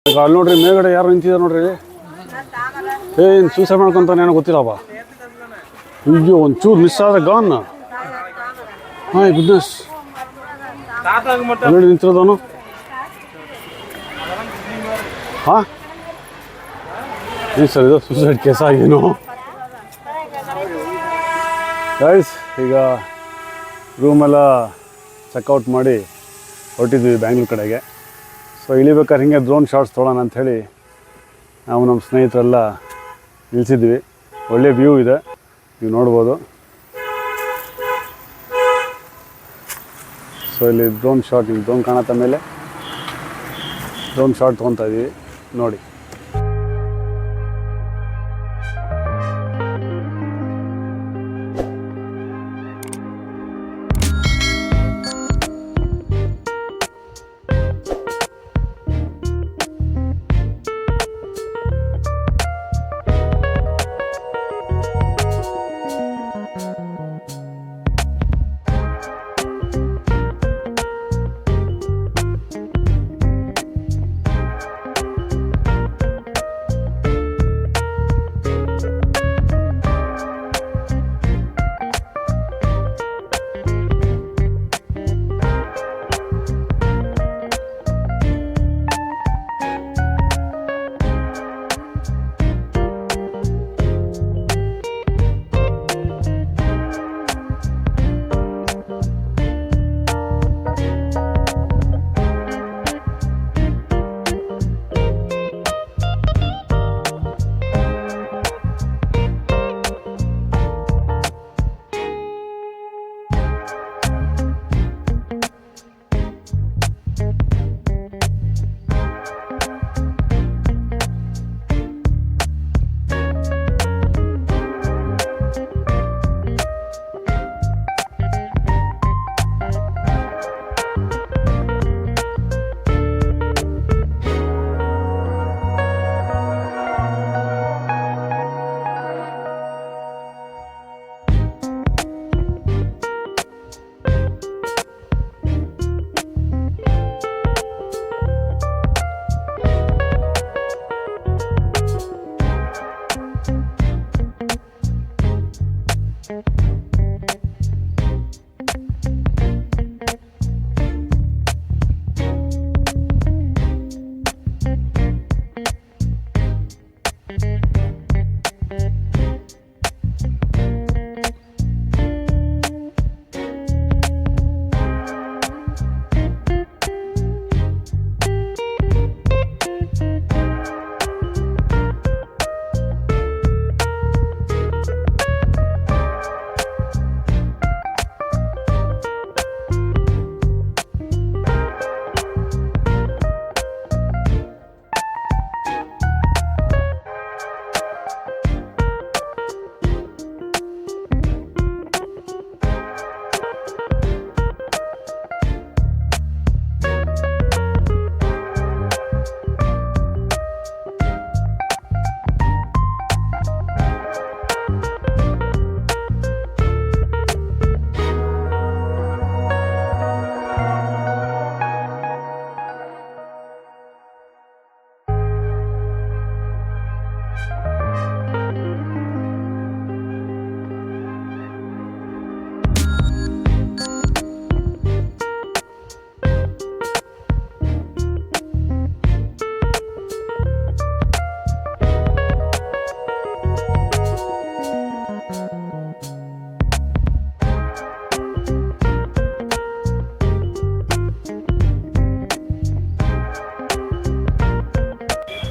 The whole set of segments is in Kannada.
ಅಲ್ಲಿ ನೋಡ್ರಿ ಮೇಲ್ಗಡೆ ಯಾರು ನಿಂತಿದ್ದಾರೆ ನೋಡ್ರಿ. ಏನು ಸೂಸೈಡ್ ಮಾಡ್ಕೊಂತಾನೆ ಏನೋ ಗೊತ್ತಿಲ್ಲಪ್ಪ. ಅಯ್ಯೋ ಒಂಚೂರು ಮಿಸ್ ಆದ್ರೆ ಗಾನ್. ಹಾಂ ಗುಡ್ನೆಸ್ ನೋಡಿ ನಿಂತಿರೋದವನು. ಹಾಂ ಏನು ಸರ್ ಇದು ಸೂಸೈಡ್ ಕೇಸಾ ಏನು? ಗೈಸ್ ಈಗ ರೂಮೆಲ್ಲ ಚೆಕ್ಔಟ್ ಮಾಡಿ ಹೊರಟಿದ್ವಿ ಬ್ಯಾಂಗ್ಳೂರ್ ಕಡೆಗೆ. ಸೊ ಇಳಿಬೇಕಾದ್ರೆ ಹಿಂಗೆ ಡ್ರೋನ್ ಶಾಟ್ಸ್ ತೊಗೊಳ್ಳೋಣ ಅಂಥೇಳಿ ನಾವು ನಮ್ಮ ಸ್ನೇಹಿತರೆಲ್ಲ ನಿಲ್ಲಿಸಿದ್ವಿ. ಒಳ್ಳೆ ವ್ಯೂ ಇದೆ, ನೀವು ನೋಡ್ಬೋದು. ಸೊ ಇಲ್ಲಿ ಡ್ರೋನ್ ಶಾಟ್, ಇಲ್ಲಿ ಡ್ರೋನ್ ಕಾಣತ್ತ ಮೇಲೆ ಡ್ರೋನ್ ಶಾಟ್ ತೊಗೊತಾ ಇದ್ದೀವಿ ನೋಡಿ.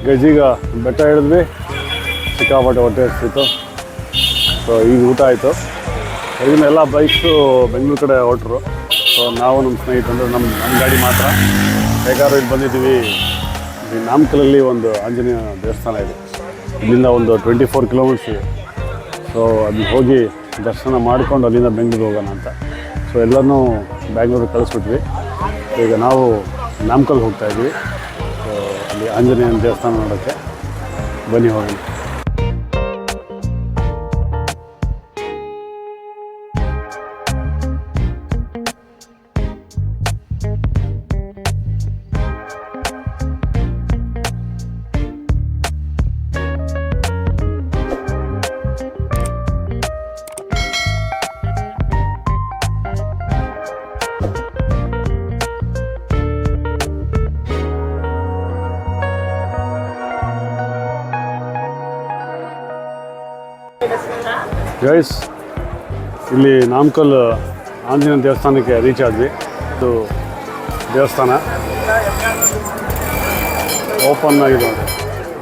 ಗಜೀಗ ಬೆಟ್ಟ ಹಿಡಿದ್ವಿ, ಸಿಕ್ಕಾಪಟ್ಟೆ ಹೊಟ್ಟೆ ಹಸಿತು. ಸೊ ಈಗ ಊಟ ಆಯಿತು. ಇದನ್ನ ಎಲ್ಲ ಬೈಕ್ಸು ಬೆಂಗಳೂರು ಕಡೆ ಹೊರಟರು. ಸೊ ನಾವು ನಮ್ಮ ಸ್ನೇಹಿತರು ನಮ್ಮ ಗಾಡಿ ಮಾತ್ರ ಬೇಕಾದ್ರೂ ಇಲ್ಲಿ ಬಂದಿದ್ದೀವಿ. ಇಲ್ಲಿ ನಾಮಕಲಲ್ಲಿ ಒಂದು ಆಂಜನೇಯ ದೇವಸ್ಥಾನ ಇದೆ, ಇಲ್ಲಿಂದ ಒಂದು 24 ಕಿಲೋಮೀಟರ್ಸ್ ಇದೆ. ಸೊ ಅಲ್ಲಿ ಹೋಗಿ ದರ್ಶನ ಮಾಡಿಕೊಂಡು ಅಲ್ಲಿಂದ ಬೆಂಗಳೂರು ಹೋಗೋಣ ಅಂತ. ಸೊ ಎಲ್ಲನೂ ಬ್ಯಾಂಗ್ಳೂರಿಗೆ ಕಳಿಸ್ಬಿಟ್ವಿ. ಈಗ ನಾವು ನಾಮಕಲ್ ಹೋಗ್ತಾಯಿದ್ವಿ. ಸೊ ಅಲ್ಲಿ ಆಂಜನೇಯನ ದೇವಸ್ಥಾನ ನೋಡೋಕ್ಕೆ ಬನ್ನಿ ಹೋಗೋಣ. ಗೈಸ್ ಇಲ್ಲಿ ನಾಮಕಲ್ ಆಂಜನೇಯ ದೇವಸ್ಥಾನಕ್ಕೆ ರೀಚ್ ಆದ್ವಿ. ಇದು ದೇವಸ್ಥಾನ ಓಪನ್ ಆಗಿದೆ ನೋಡಿ,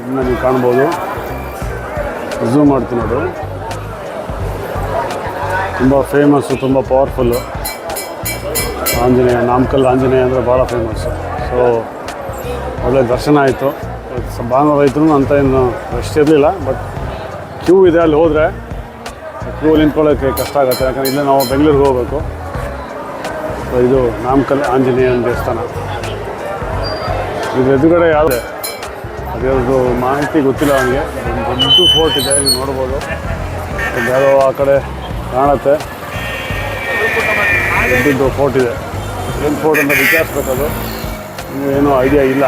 ಇದನ್ನ ನೀವು ಕಾಣ್ಬೋದು. ಝೂಮ್ ಮಾಡ್ತೀನಿ ನೋಡು, ತುಂಬ ಫೇಮಸ್ಸು, ತುಂಬ ಪವರ್ಫುಲ್ಲು ಆಂಜನೇಯ. ನಾಮಕಲ್ ಆಂಜನೇಯ ಅಂದರೆ ಭಾಳ ಫೇಮಸ್ಸು. ಸೊ ಒಳ್ಳೆ ದರ್ಶನ ಆಯಿತು. ಭಾನುವಾರ ಇದ್ರೂ ಅಂತ ಏನು ರಶ್ ಇರಲಿಲ್ಲ, ಬಟ್ ಕ್ಯೂ ಇದೆ. ಅಲ್ಲಿ ಹೋದರೆ ಕ್ಯೂ ನಿಂತ್ಕೊಳ್ಳೋಕ್ಕೆ ಕಷ್ಟ ಆಗುತ್ತೆ, ಯಾಕಂದರೆ ಇಲ್ಲೇ ನಾವು ಬೆಂಗಳೂರಿಗೆ ಹೋಗಬೇಕು. ಸೊ ಇದು ನಾಮಕಲ್ ಆಂಜನೇಯ ದೇವಸ್ಥಾನ. ಇದ್ರ ಎದುರುಗಡೆ ಯಾವುದೇ ಅದ್ರದ್ದು ಮಾಹಿತಿ ಗೊತ್ತಿಲ್ಲ ನನಗೆ. ಒಂದು ದೊಡ್ಡ ಫೋರ್ಟ್ ಇದೆ, ಇಲ್ಲಿ ನೋಡ್ಬೋದು. ಯಾವುದೋ ಆ ಕಡೆ ಕಾಣುತ್ತೆ, ದೊಡ್ಡದು ಫೋರ್ಟ್ ಇದೆ. ಏನು ಫೋರ್ಟ್ ಅಂತ ವಿಚಾರಿಸ್ಬೇಕದು, ಏನೂ ಐಡಿಯಾ ಇಲ್ಲ.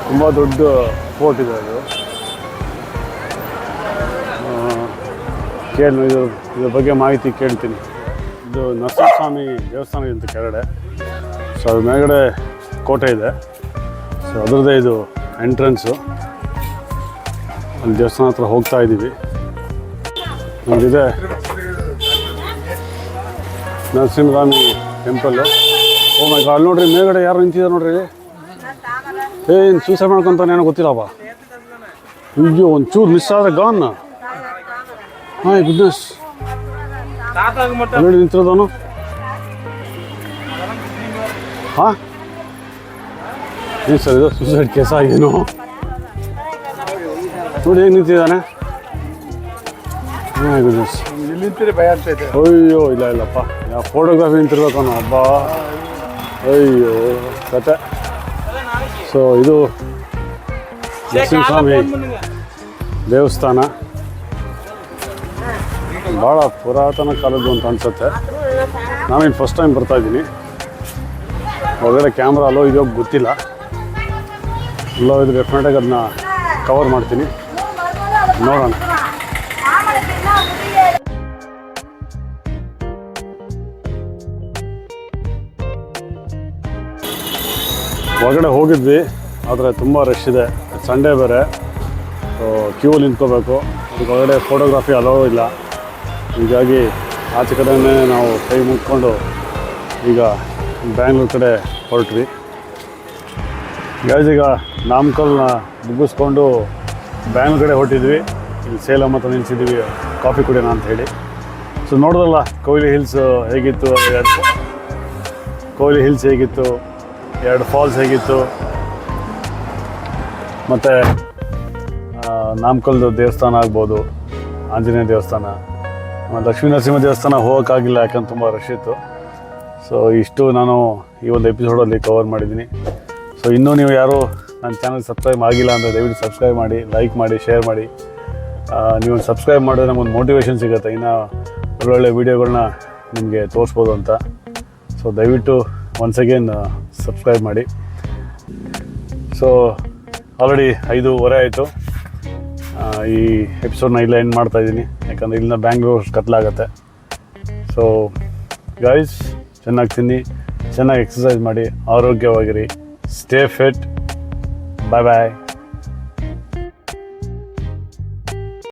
ತುಂಬ ದೊಡ್ಡ ಫೋರ್ಟ್ ಇದೆ ಅದು. ಕೇಳಿ ಇದ್ರ ಬಗ್ಗೆ ಮಾಹಿತಿ ಕೇಳ್ತೀನಿ. ಇದು ನರಸಿಂಹಸ್ವಾಮಿ ದೇವಸ್ಥಾನ ಅಂತ ಕೆಳಗಡೆ. ಸೊ ಅದ್ರ ಮೇಲ್ಗಡೆ ಕೋಟೆ ಇದೆ. ಸೊ ಅದರದ್ದೇ ಇದು ಎಂಟ್ರೆನ್ಸು. ಅಲ್ಲಿ ದೇವಸ್ಥಾನ ಹತ್ರ ಹೋಗ್ತಾ ಇದ್ದೀವಿ. ನಮಗಿದೆ ನರಸಿಂಹಸ್ವಾಮಿ ಟೆಂಪಲ್ಲು. ಓ ಮೈ ಗಾಡ್, ನೋಡ್ರಿ ಮೇಲ್ಗಡೆ ಯಾರು ನಿಂತಿದ್ದಾರೆ ನೋಡ್ರಿ. ಏನು ಸೂಸೈಡ್ ಮಾಡ್ಕೊಂತಾನೆ ಏನೋ ಗೊತ್ತಿಲ್ಲಪ್ಪ. ಅಯ್ಯೋ, ಒಂಚೂರು ಮಿಸ್ ಆದರೆ ಗಾನ್. ಹಾಂ ಗುಡ್ನೆಸ್, ನೋಡಿ ನಿಂತಿರೋದವನು. ಹಾಂ ಏನು ಸರ್ ಇದು ಸೂಸೈಡ್ ಕೇಸಾ ಏನು? ನೋಡಿ ಹೇಗೆ ನಿಂತಿದ್ದಾನೆ. ಹಾಂ ಗುಡ್ನೆಸ್, ಅಯ್ಯೋ ಇಲ್ಲ ಇಲ್ಲಪ್ಪ, ಯಾವ ಫೋಟೋಗ್ರಾಫಿ ನಿಂತಿರ್ಬೇಕು ಹಬ್ಬ. ಅಯ್ಯೋ ಕತೆ. ಸೊ ಇದು ನರಸಿಂಹಸ್ವಾಮಿ ದೇವಸ್ಥಾನ ಭಾಳ ಪುರಾತನ ಕಾಲದ್ದು ಅಂತ ಅನಿಸುತ್ತೆ. ನಾನೇನು ಫಸ್ಟ್ ಟೈಮ್ ಬರ್ತಾಯಿದ್ದೀನಿ. ಹೊರಗಡೆ ಕ್ಯಾಮ್ರಾ ಅಲ್ಲೋ ಇದೋ ಗೊತ್ತಿಲ್ಲ. ಎಲ್ಲೋ ಇದು ಡೆಫಿನೆಟಾಗಿ ಅದನ್ನ ಕವರ್ ಮಾಡ್ತೀನಿ, ನೋಡೋಣ. ಹೊರಗಡೆ ಹೋಗಿದ್ವಿ, ಆದರೆ ತುಂಬ ರಶ್ ಇದೆ. ಸಂಡೇ ಬೇರೆ, ಕ್ಯೂ ನಿಂತ್ಕೋಬೇಕು. ಅದಕ್ಕೆ ಹೊರಗಡೆ ಫೋಟೋಗ್ರಾಫಿ ಅಲೋ ಇಲ್ಲ. ಹೀಗಾಗಿ ಆಚೆ ಕಡೆಯೇ ನಾವು ಕೈ ಮುಗ್ಕೊಂಡು ಈಗ ಬ್ಯಾಂಗ್ಳೂರು ಕಡೆ ಹೊರಟ್ವಿ. ಈಗ ನಾಮಕಲ್ನ ಮುಗಿಸ್ಕೊಂಡು ಬ್ಯಾಂಗ್ಳೂರು ಕಡೆ ಹೊರಟಿದ್ವಿ. ಇಲ್ಲಿ ಸೇಲಂ ಹತ್ರ ನಿಲ್ಸಿದ್ವಿ ಕಾಫಿ ಕುಡಿಯೋಣ ಅಂತ ಹೇಳಿ. ಸೊ ನೋಡಿದ್ರಲ್ಲ ಕೊಹ್ಲಿ ಹಿಲ್ಸ್ ಹೇಗಿತ್ತು, ಕೊಹ್ಲಿ ಹಿಲ್ಸ್ ಹೇಗಿತ್ತು, 2 ಫಾಲ್ಸ್ ಹೇಗಿತ್ತು, ಮತ್ತು ನಾಮಕಲ್ದು ದೇವಸ್ಥಾನ ಆಗ್ಬೋದು, ಆಂಜನೇಯ ದೇವಸ್ಥಾನ, ಲಕ್ಷ್ಮೀ ನರಸಿಂಹ ದೇವಸ್ಥಾನ ಹೋಗೋಕ್ಕಾಗಿಲ್ಲ, ಯಾಕಂದ್ರೆ ತುಂಬ ರಶ್ ಇತ್ತು. ಸೊ ಇಷ್ಟು ನಾನು ಈ ಒಂದು ಎಪಿಸೋಡಲ್ಲಿ ಕವರ್ ಮಾಡಿದ್ದೀನಿ. ಸೊ ಇನ್ನೂ ನೀವು ಯಾರು ನನ್ನ ಚಾನಲ್ ಸಬ್ಸ್ಕ್ರೈಬ್ ಆಗಿಲ್ಲ ಅಂದರೆ ದಯವಿಟ್ಟು ಸಬ್ಸ್ಕ್ರೈಬ್ ಮಾಡಿ, ಲೈಕ್ ಮಾಡಿ, ಶೇರ್ ಮಾಡಿ. ನೀವು ಸಬ್ಸ್ಕ್ರೈಬ್ ಮಾಡಿದ್ರೆ ನಮಗೊಂದು ಮೋಟಿವೇಶನ್ ಸಿಗುತ್ತೆ, ಇನ್ನು ಒಳ್ಳೊಳ್ಳೆ ವೀಡಿಯೋಗಳನ್ನ ನಿಮಗೆ ತೋರಿಸ್ಬೋದು ಅಂತ. ಸೊ ದಯವಿಟ್ಟು ಒನ್ಸ್ ಅಗೇನ್ ಸಬ್ಸ್ಕ್ರೈಬ್ ಮಾಡಿ. ಸೊ ಆಲ್ರೆಡಿ 5:15 ಆಯಿತು. ಈ ಎಪಿಸೋಡ್ನ ಇಲ್ಲೇ ಎಂಡ್ ಮಾಡ್ತಾಯಿದ್ದೀನಿ, ಯಾಕಂದರೆ ಇಲ್ಲಿಂದ ಬ್ಯಾಂಗ್ಳೂರು ಕತ್ಲಾಗತ್ತೆ. ಸೊ ಗೈಸ್, ಚೆನ್ನಾಗಿ ತಿನ್ನಿ, ಚೆನ್ನಾಗಿ ಎಕ್ಸಸೈಸ್ ಮಾಡಿ, ಆರೋಗ್ಯವಾಗಿರಿ, ಸ್ಟೇ ಫಿಟ್. ಬಾಯ್ ಬಾಯ್.